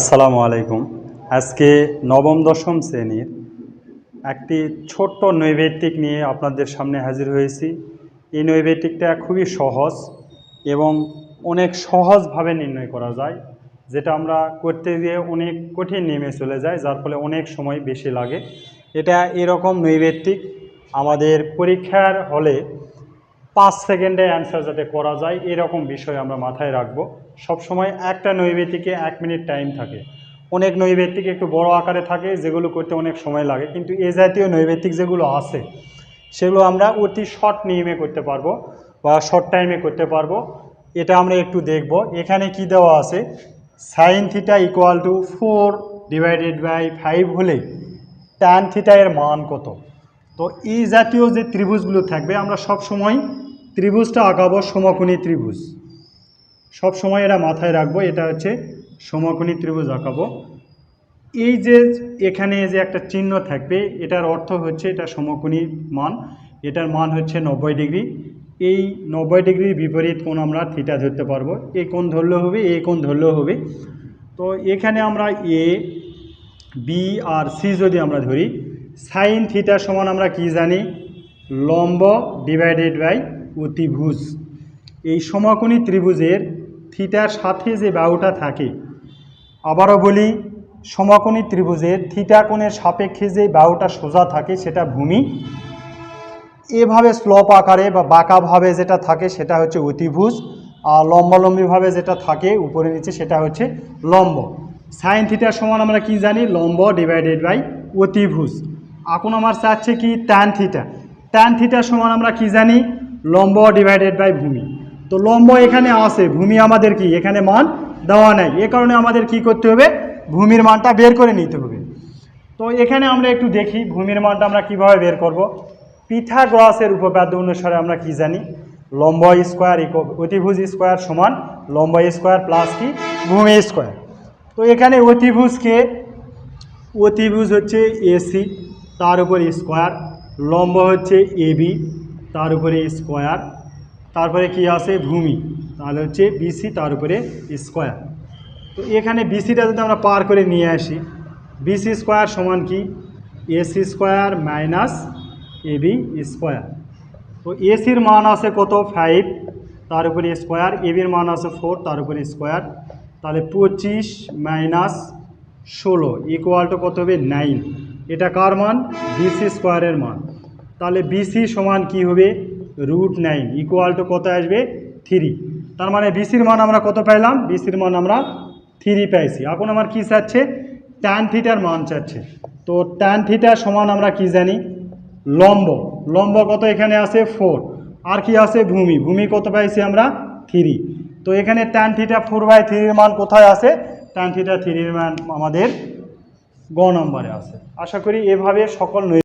আসসালামু আলাইকুম। আজকে নবম দশম শ্রেণীর একটি ছোট্ট নৈবেত্তিক নিয়ে আপনাদের সামনে হাজির হয়েছি। এই নৈবেত্তিকটা খুবই সহজ এবং অনেক সহজভাবে নির্ণয় করা যায়, যেটা আমরা করতে গিয়ে অনেক কঠিন নেমে চলে যায়, যার ফলে অনেক সময় বেশি লাগে। এটা এরকম নৈবেত্তিক আমাদের পরীক্ষার হলে 5 সেকেন্ডে অ্যান্সার যাতে করা যায় এরকম বিষয় আমরা মাথায় রাখবো। সবসময় একটা নৈবেত্তিকে 1 মিনিট টাইম থাকে। অনেক নৈবেত্তিক একটু বড় আকারে থাকে, যেগুলো করতে অনেক সময় লাগে, কিন্তু এ জাতীয় নৈবেত্তিক যেগুলো আছে সেগুলো আমরা অতি শর্ট নিয়মে করতে পারবো বা শর্ট টাইমে করতে পারবো। এটা আমরা একটু দেখব। এখানে কি দেওয়া আছে, সাইন থিটা ইকুয়াল টু 4/5 হলে ট্যান থিটা এর মান কত। তো এই জাতীয় যে ত্রিভুজগুলো থাকবে আমরা সব সময় ত্রিভুজটা আঁকাবো সমকোণী ত্রিভুজ। সব সময় এটা মাথায় রাখবো, এটা হচ্ছে সমকোণী ত্রিভুজ আঁকাবো। এই যে এখানে যে একটা চিহ্ন থাকবে এটার অর্থ হচ্ছে এটা সমকোণী মান, এটার মান হচ্ছে 90 ডিগ্রি। এই 90 ডিগ্রির বিপরীত কোণ আমরা থিটা ধরতে পারবো। এই কোণ ধরলেও হবে, এই কোণ ধরলেও হবে। তো এখানে আমরা এ বি আর সি যদি আমরা ধরি, সাইন থিটা সমান আমরা কি জানি, লম্ব ডিভাইডেড বাই অতিভুজ। এই সমকোণী ত্রিভুজের থিটার সাথে যে বাহুটা থাকে, আবারও বলি, সমকোণী ত্রিভুজের থিটা কোণের সাপেক্ষে যে বাহুটা সোজা থাকে সেটা ভূমি, এভাবে স্লোপ আকারে বা বাঁকাভাবে যেটা থাকে সেটা হচ্ছে অতিভুজ, আর লম্বালম্বিভাবে যেটা থাকে উপরে নিচে সেটা হচ্ছে লম্ব। সাইন থিটার সমান আমরা কি জানি, লম্ব ডিভাইডেড বাই অতিভুজ। এখন আমার চাচ্ছে কি ট্যান থিটা, ট্যান থিটার সমান আমরা কি জানি, লম্ব ডিভাইডেড বাই ভূমি। তো লম্ব এখানে আছে, ভূমি আমাদের কি এখানে মান দেওয়া নাই, এ কারণে আমাদের কি করতে হবে, ভূমির মানটা বের করে নিতে হবে। তো এখানে আমরা একটু দেখি ভূমির মানটা আমরা কিভাবে বের করব। পিথাগোরাসের উপপাদ্য অনুসারে আমরা কি জানি, লম্ব স্কোয়ার অতিভুজ স্কোয়ার সমান লম্ব স্কোয়ার প্লাস কি ভূমি স্কোয়ার। তো এখানে অতিভুজ হচ্ছে এসি, তার উপরে স্কোয়ার, লম্ব হচ্ছে এবি, তার উপরে স্কোয়ার, তারপরে কি আছে ভূমি, তাহলে হচ্ছে বিসি, তার উপরে স্কোয়ার। তো এখানে বিসিটা যদি আমরা পার করে নিয়ে আসি, বিসি স্কোয়ার সমান কি AC square minus AB square. তো এসির মান আছে কত 5, তার উপরে স্কোয়ার, এবির মান আছে 4, তার উপরে স্কোয়ার, তাহলে 25 মাইনাস 16 ইকুয়াল টু কত হবে 9। এটা কার মান, বিসি স্কোয়ারের মান। তাহলে বিসি সমান কি হবে √9 ইকুয়াল টু কত আসবে 3। তার মানে বিসির মান আমরা কত পাইলাম, বিসির মান আমরা 3 পাইছি। এখন আমার কি চাচ্ছে, ট্যান থিটার মান চাচ্ছে। তো ট্যান থিটার সমান আমরা কি জানি, লম্ব, লম্ব কত এখানে আছে 4, আর কি আছে ভূমি, ভূমি কত পাইছি আমরা 3। তো এখানে ট্যান থিটা 4/3 এর মান কোথায় আছে, ট্যান থিটা 3 এর মান আমাদের গ নম্বরে আছে। আশা করি এভাবে সকল